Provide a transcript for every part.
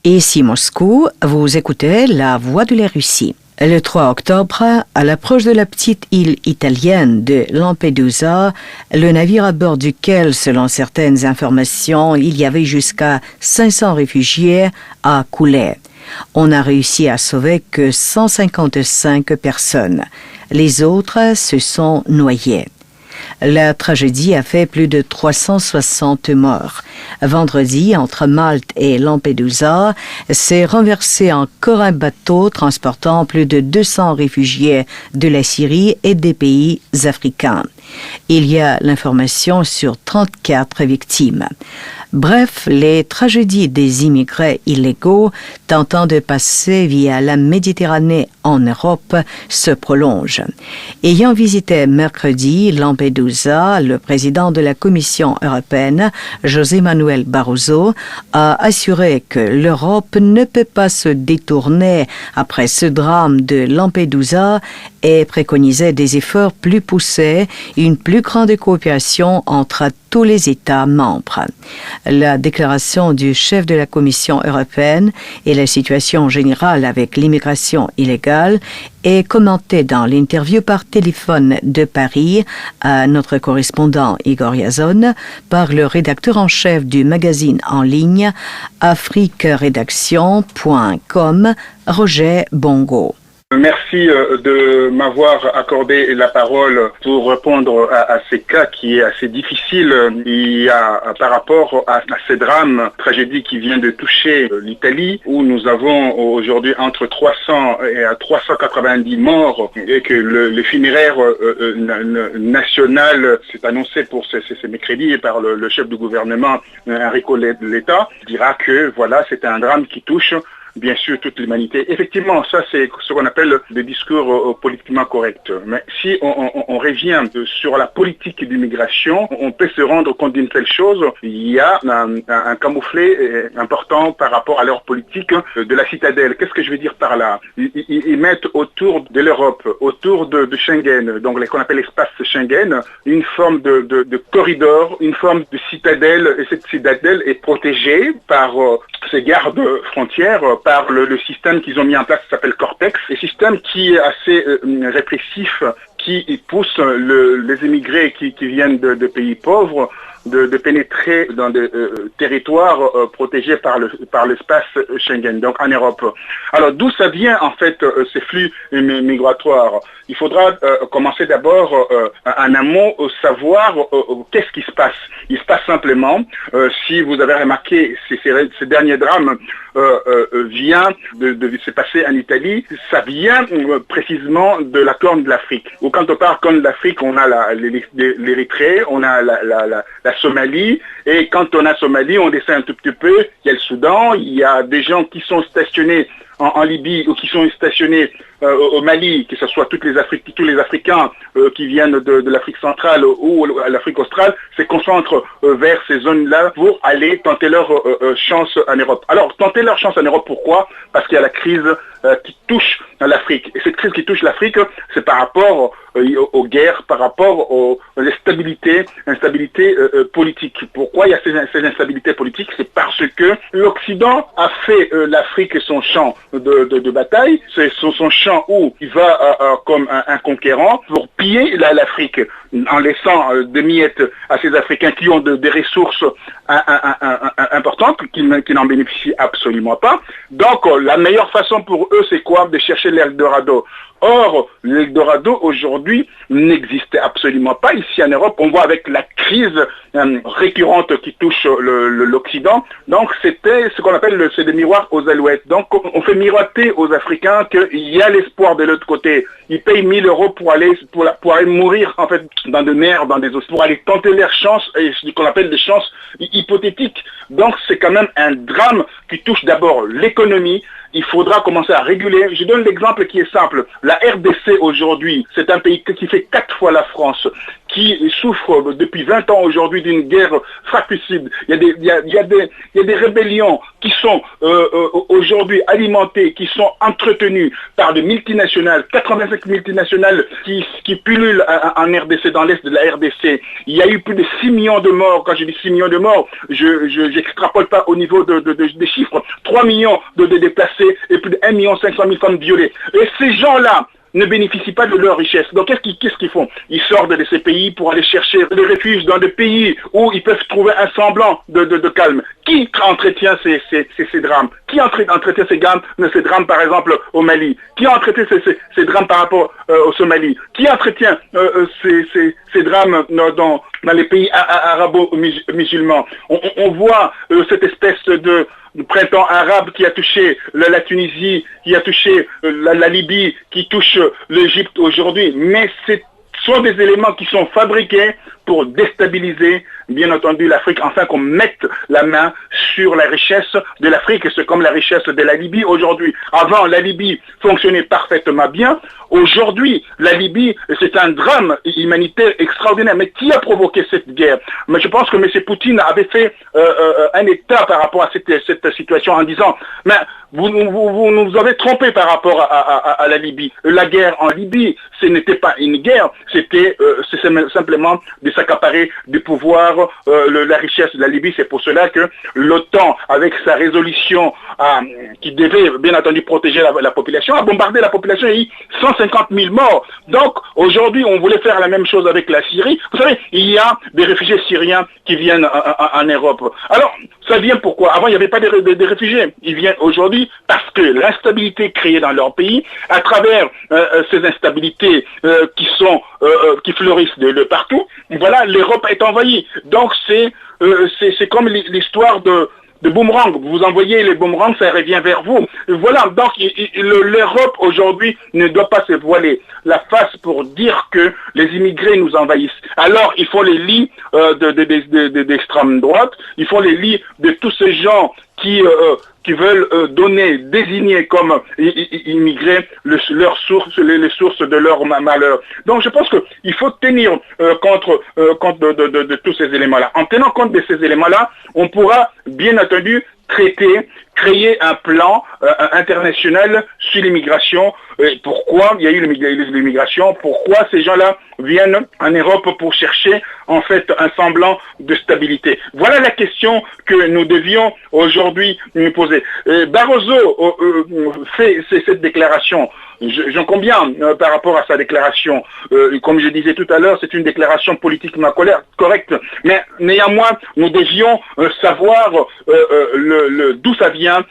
Ici Moscou, vous écoutez La Voix de la Russie. Le 3 octobre, à l'approche de la petite île italienne de Lampedusa, le navire à bord duquel, selon certaines informations, il y avait jusqu'à 500 réfugiés, a coulé. On n'a réussi à sauver que 155 personnes. Les autres se sont noyés. La tragédie a fait plus de 360 morts. Vendredi, entre Malte et Lampedusa, s'est renversé encore un bateau transportant plus de 200 réfugiés de la Syrie et des pays africains. Il y a l'information sur 34 victimes. Bref, les tragédies des immigrés illégaux tentant de passer via la Méditerranée en Europe se prolongent. Ayant visité mercredi Lampedusa, le président de la Commission européenne, José Manuel Barroso, a assuré que l'Europe ne peut pas se détourner après ce drame de Lampedusa et préconisé des efforts plus poussés et une plus grande coopération entre tous les États membres. La déclaration du chef de la Commission européenne et la situation générale avec l'immigration illégale est commentée dans l'interview par téléphone de Paris à notre correspondant Igor Yazon par le rédacteur en chef du magazine en ligne afriqueredaction.com, Roger Bongo. Merci de m'avoir accordé la parole pour répondre à ces cas qui est assez difficile. Il y a par rapport à ces drames, tragédie qui vient de toucher l'Italie, où nous avons aujourd'hui entre 300 et 390 morts et que le funéraire national s'est annoncé pour ces mercredis par le chef du gouvernement Enrico Letta, dira que voilà, c'est un drame qui touche bien sûr toute l'humanité. Effectivement, ça c'est ce qu'on appelle le discours politiquement correct. Mais si on revient sur la politique d'immigration, on peut se rendre compte d'une telle chose. Il y a un camouflet important par rapport à leur politique de la citadelle. Qu'est-ce que je veux dire par là? Ils mettent autour de l'Europe, autour de Schengen, donc ce qu'on appelle l'espace Schengen, une forme de corridor, une forme de citadelle. Et cette citadelle est protégée par ces gardes frontières, par le système qu'ils ont mis en place qui s'appelle Cortex, un système qui est assez répressif, qui pousse les immigrés qui viennent de pays pauvres de pénétrer dans des territoires protégés par l'espace Schengen, donc en Europe. Alors d'où ça vient en fait ces flux migratoires? Il faudra commencer d'abord en amont savoir qu'est-ce qui se passe. Il se passe simplement, si vous avez remarqué ces derniers drames vient de se passer en Italie, ça vient précisément de la Corne de l'Afrique. Ou quand on parle Corne de l'Afrique, on a l'Érythrée, on a la Somalie, et quand on a Somalie, on descend un tout petit peu, il y a le Soudan, il y a des gens qui sont stationnés en Libye ou qui sont stationnés au Mali, que ce soit tous les Africains qui viennent de l'Afrique centrale ou l'Afrique australe, se concentrent vers ces zones-là pour aller tenter leur chance en Europe. Alors, tenter leur chance en Europe, pourquoi? Parce qu'il y a la crise qui touche l'Afrique. Et cette crise qui touche l'Afrique, c'est par rapport aux guerres, par rapport aux instabilités politiques. Pourquoi il y a ces instabilités politiques? C'est parce que l'Occident a fait l'Afrique son champ de bataille, c'est son champ où il va comme un conquérant pour piller l'Afrique en laissant des miettes à ces Africains qui ont des ressources importantes, qui n'en bénéficient absolument pas. Donc la meilleure façon pour eux, c'est quoi? De chercher l'Eldorado. Or, l'Eldorado aujourd'hui n'existe absolument pas ici en Europe. On voit avec la crise récurrente qui touche l'Occident. Donc c'était ce qu'on appelle c'est des miroirs aux alouettes. Donc on fait miroiter aux Africains qu'il y a l'espoir de l'autre côté. Ils payent 1000 € pour aller mourir en fait dans des mers, dans des eaux, pour aller tenter leur chance, et ce qu'on appelle des chances hypothétiques. Donc c'est quand même un drame qui touche d'abord l'économie. il faudra commencer à réguler. Je donne l'exemple qui est simple. La RDC aujourd'hui, c'est un pays qui fait 4 fois la France, qui souffre depuis 20 ans aujourd'hui d'une guerre fratricide. Il y a des rébellions qui sont aujourd'hui alimentées, qui sont entretenues par des multinationales, 85 multinationales qui pullulent en RDC, dans l'est de la RDC. Il y a eu plus de 6 millions de morts. Quand je dis 6 millions de morts, je n'extrapole pas au niveau des chiffres. 3 millions de déplacés et plus de 1,5 million femmes violées. Et ces gens-là ne bénéficient pas de leur richesse. Donc qu'est-ce qu'ils font? Ils sortent de ces pays pour aller chercher des refuges dans des pays où ils peuvent trouver un semblant de calme. Qui entretient ces drames? Qui entretient ces drames par exemple au Mali? Qui entretient ces drames par rapport au Somalie? Qui entretient ces drames dans les pays arabo-musulmans? On voit cette espèce de printemps arabe qui a touché la Tunisie, qui a touché la Libye, qui touche l'Égypte aujourd'hui. Mais ce sont des éléments qui sont fabriqués pour déstabiliser, bien entendu, l'Afrique, afin qu'on mette la main sur la richesse de l'Afrique. C'est comme la richesse de la Libye aujourd'hui. Avant, la Libye fonctionnait parfaitement bien. Aujourd'hui, la Libye, c'est un drame humanitaire extraordinaire. Mais qui a provoqué cette guerre? Mais je pense que M. Poutine avait fait un état par rapport à cette situation en disant « Mais vous nous avez trompé par rapport à la Libye. La guerre en Libye, ce n'était pas une guerre, c'était simplement de s'accaparer du pouvoir, la richesse de la Libye. C'est pour cela que l'OTAN, avec sa résolution qui devait bien entendu protéger la population, a bombardé la population et il y a eu 150 000 morts. Donc aujourd'hui, on voulait faire la même chose avec la Syrie. Vous savez, il y a des réfugiés syriens qui viennent en Europe. Alors, ça vient pourquoi? Avant, il n'y avait pas de réfugiés. Ils viennent aujourd'hui parce que l'instabilité créée dans leur pays, à travers ces instabilités qui fleurissent de partout, voilà, l'Europe est envahie. Donc c'est comme l'histoire de boomerang. Vous envoyez les boomerangs, ça revient vers vous. Voilà, donc l'Europe aujourd'hui ne doit pas se voiler la face pour dire que les immigrés nous envahissent. Alors il faut les lits d'extrême droite, il faut les lits de tous ces gens qui veulent désigner comme immigrés les sources de leur malheur. Donc je pense qu'il faut tenir compte de tous ces éléments-là. En tenant compte de ces éléments-là, on pourra bien entendu créer un plan international sur l'immigration. Pourquoi il y a eu l'immigration? Pourquoi ces gens-là viennent en Europe pour chercher en fait un semblant de stabilité? Voilà la question que nous devions aujourd'hui nous poser. Barroso fait cette déclaration. J'en conviens par rapport à sa déclaration. Comme je disais tout à l'heure, c'est une déclaration politiquement correcte. Mais néanmoins, nous devions savoir d'où ça vient,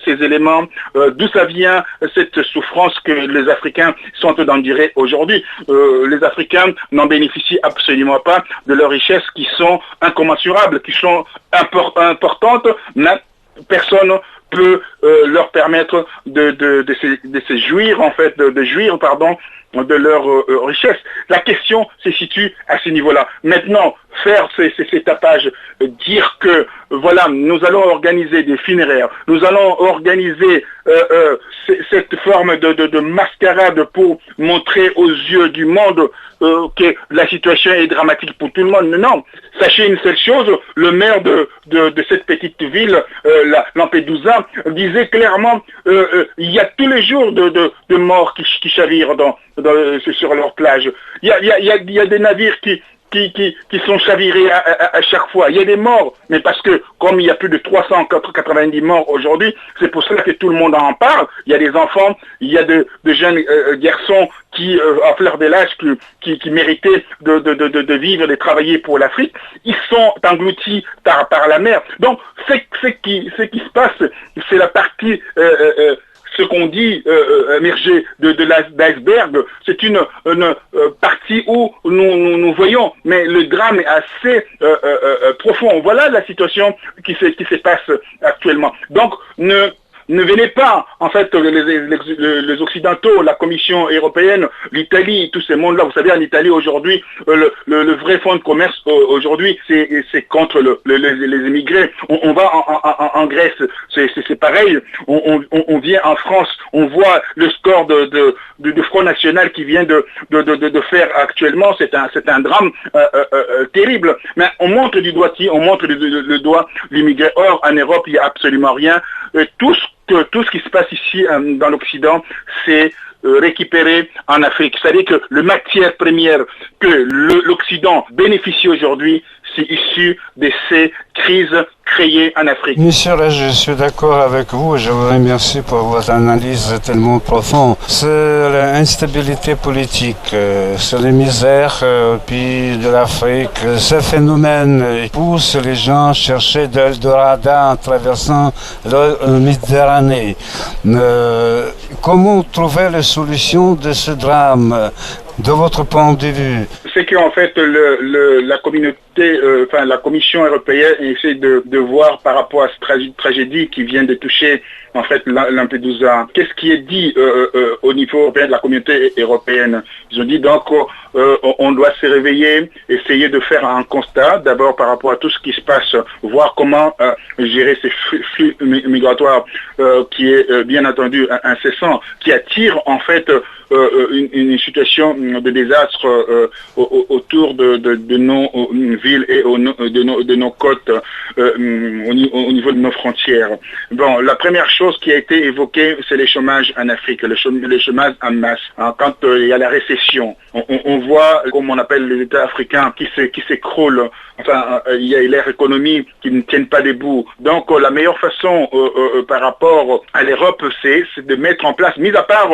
ces éléments, d'où ça vient cette souffrance que les Africains sont endurer aujourd'hui. Les Africains n'en bénéficient absolument pas de leurs richesses qui sont incommensurables, qui sont importantes, mais personne peut leur permettre de se jouir, en fait, de jouir de leur richesse. La question se situe à ce niveau-là. Maintenant, faire ces tapages, dire que voilà, nous allons organiser des funéraires, nous allons organiser cette forme de mascarade pour montrer aux yeux du monde que la situation est dramatique pour tout le monde. Non, sachez une seule chose, le maire de cette petite ville, Lampedusa, disait clairement il y a tous les jours de morts qui chavirent sur leur plage. Il y a des navires qui sont chavirés à chaque fois. Il y a des morts, mais parce que comme il y a plus de 390 morts aujourd'hui, c'est pour cela que tout le monde en parle. Il y a des enfants, il y a de jeunes garçons qui, en fleur de l'âge, qui méritaient de vivre, de travailler pour l'Afrique. Ils sont engloutis par la mer. Donc, ce qui se passe, c'est la partie ce qu'on dit émerger de l'iceberg, c'est une partie où nous voyons, mais le drame est assez profond. Voilà la situation qui se passe actuellement. Donc, ne venez pas, en fait, les Occidentaux, la Commission européenne, l'Italie, tous ces mondes-là. Vous savez, en Italie aujourd'hui, le vrai fonds de commerce aujourd'hui, c'est contre les immigrés. On va en Grèce, c'est pareil. On vient en France, on voit le score de Front National qui vient de faire actuellement. C'est un drame terrible. Mais on montre du doigt le doigt l'immigré. Or, en Europe, il n'y a absolument rien. Tout ce qui se passe ici dans l'Occident, c'est récupéré en Afrique. C'est-à-dire que le matière première que l'Occident bénéficie aujourd'hui, c'est issu de ces crises créées en Afrique. Monsieur, là, je suis d'accord avec vous et je vous remercie pour votre analyse tellement profonde. C'est l'instabilité politique, c'est les misères au pays de l'Afrique. Ce phénomène pousse les gens à chercher de l'Eldorado en traversant la Méditerranée. Comment trouver la solution de ce drame de votre point de vue? C'est qu'en fait, la communauté, la Commission européenne essaie de voir par rapport à cette tragédie qui vient de toucher en fait Lampedusa. Qu'est-ce qui est dit au niveau européen de la communauté européenne? Ils ont dit donc on doit se réveiller, essayer de faire un constat d'abord par rapport à tout ce qui se passe, voir comment gérer ces flux migratoires qui est bien entendu incessant, qui attire en fait une situation de désastre autour de nos villes et de nos côtes au niveau de nos frontières. Bon, la première chose qui a été évoquée, c'est les chômages en Afrique, les chômages en masse. Hein, quand il y a la récession, on voit, comme on appelle les États africains, qui s'écroulent. Enfin, il y a leur économie qui ne tiennent pas debout. Donc, la meilleure façon par rapport à l'Europe, c'est de mettre en place, mis à part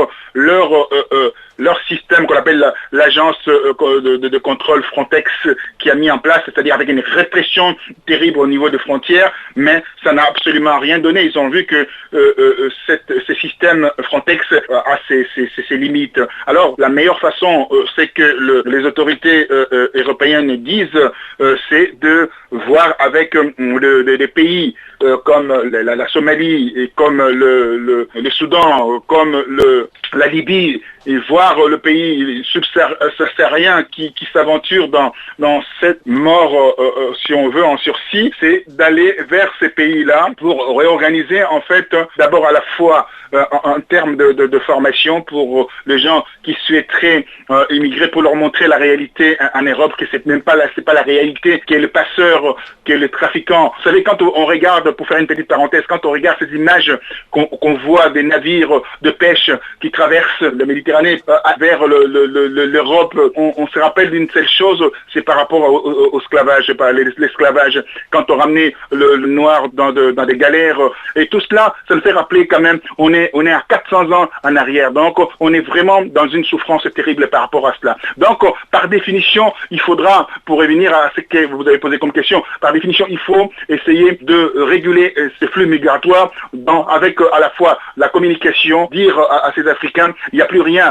leur système qu'on appelle l'agence de contrôle Frontex qui a mis en place, c'est-à-dire avec une répression terrible au niveau des frontières, mais ça n'a absolument rien donné. Ils ont vu que ce système Frontex a ses limites. Alors, la meilleure façon, c'est que les autorités européennes disent, c'est de voir avec des pays comme la Somalie, et comme le Soudan, comme la Libye, et voir le pays subsaharien qui s'aventure dans cette mort, si on veut, en sursis, c'est d'aller vers ces pays-là pour réorganiser en fait d'abord à la fois en termes de formation pour les gens qui souhaiteraient immigrer, pour leur montrer la réalité en Europe, que c'est même pas la réalité, qui est le passeur, qui est le trafiquant. Vous savez, quand on regarde, pour faire une petite parenthèse, quand on regarde ces images qu'on voit des navires de pêche qui traversent la Méditerranée vers l'Europe, on se rappelle d'une seule chose, c'est par rapport au esclavage, l'esclavage, quand on ramenait le noir dans des galères, et tout cela, ça me fait rappeler quand même, on est à 400 ans en arrière, donc on est vraiment dans une souffrance terrible par rapport à cela. Donc, par définition, il faudra, pour revenir à ce que vous avez posé comme question, par définition, il faut essayer de réguler ces flux migratoires avec à la fois la communication, dire à ces Africains, il n'y a plus rien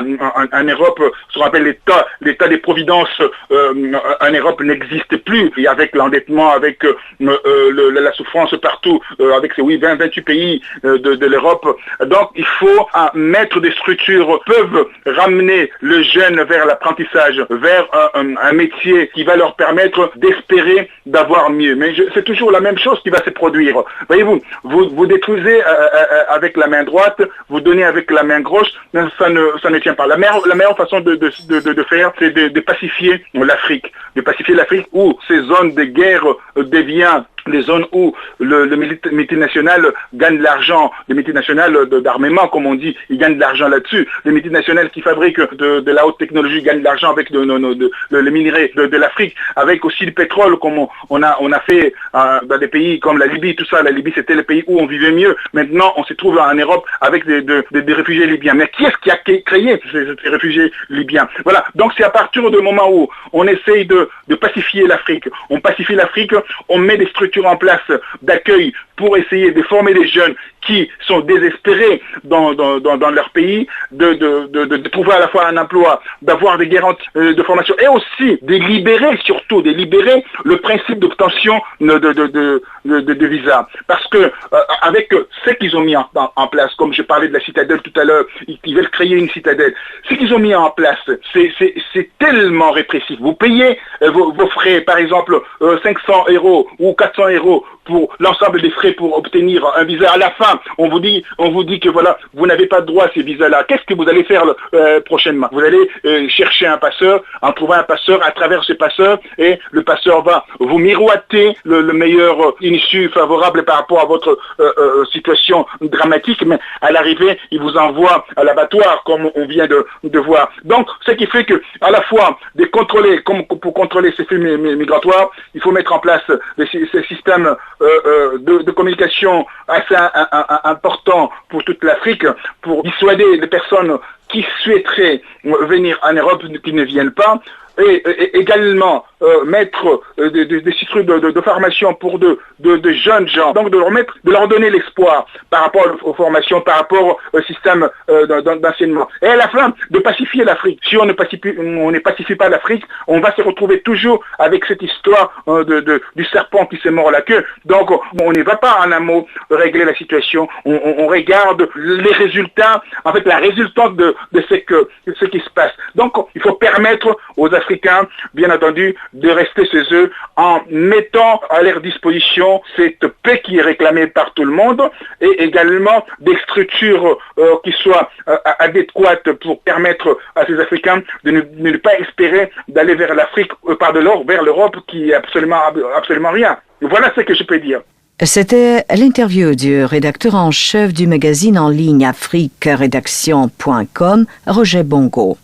en Europe, ce qu'on appelle l'état des providences en Europe n'existe plus, et avec l'endettement, avec la souffrance partout, avec ces 28 pays de l'Europe. Donc, il faut mettre des structures peuvent ramener le jeune vers l'apprentissage, vers un métier qui va leur permettre d'espérer d'avoir mieux. Mais c'est toujours la même chose qui va se produire. Voyez-vous, vous détruisez avec la main droite, vous donnez avec la main gauche, ça ne tient pas. La meilleure façon de faire, c'est de pacifier l'Afrique. De pacifier l'Afrique où ces zones de guerre deviennent les zones où le multinational gagne de l'argent, les multinationales d'armement, comme on dit, ils gagnent de l'argent là-dessus. Les multinationales qui fabriquent de la haute technologie gagnent de l'argent avec le minerai de l'Afrique, avec aussi le pétrole, comme on a fait dans des pays comme la Libye, tout ça. La Libye, c'était le pays où on vivait mieux. Maintenant, on se trouve en Europe avec des réfugiés libyens. Mais qui est-ce qui a créé ces réfugiés libyens? Voilà. Donc, c'est à partir du moment où on essaye de pacifier l'Afrique. On pacifie l'Afrique, on met des structures structures en place d'accueil pour essayer de former les jeunes qui sont désespérés dans leur pays, de trouver à la fois un emploi, d'avoir des garanties de formation et aussi de libérer le principe d'obtention de visa. Parce que avec ce qu'ils ont mis en place, comme je parlais de la citadelle tout à l'heure, ils veulent créer une citadelle. Ce qu'ils ont mis en place, c'est tellement répressif. Vous payez vos frais, par exemple 500 € ou 400 € pour l'ensemble des frais pour obtenir un visa. À la fin, on vous dit que voilà, vous n'avez pas droit à ces visas-là. Qu'est-ce que vous allez faire prochainement? Vous allez chercher un passeur, en trouver un passeur à travers ce passeur, et le passeur va vous miroiter le meilleur issue favorable par rapport à votre situation dramatique, mais à l'arrivée, il vous envoie à l'abattoir, comme on vient de voir. Donc, ce qui fait que, à la fois, pour contrôler ces flux migratoires, il faut mettre en place ces systèmes de communication assez importants pour toute l'Afrique, pour dissuader les personnes qui souhaiteraient venir en Europe, qui ne viennent pas, et également mettre des cycles de formation pour de jeunes gens, donc de leur donner l'espoir par rapport aux formations, par rapport au système d'enseignement. Et à la fin, de pacifier l'Afrique. Si on ne pacifie pas l'Afrique, on va se retrouver toujours avec cette histoire du serpent qui se mord la queue. Donc, on ne va pas en un mot régler la situation. On regarde les résultats, en fait, la résultante de ce qui se passe. Donc, il faut permettre aux Africains, bien entendu, de rester chez eux en mettant à leur disposition cette paix qui est réclamée par tout le monde, et également des structures qui soient adéquates pour permettre à ces Africains de ne pas espérer d'aller vers l'Afrique, vers l'Europe qui est absolument rien. Voilà ce que je peux dire. C'était l'interview du rédacteur en chef du magazine en ligne afriqueredaction.com, Roger Bongo.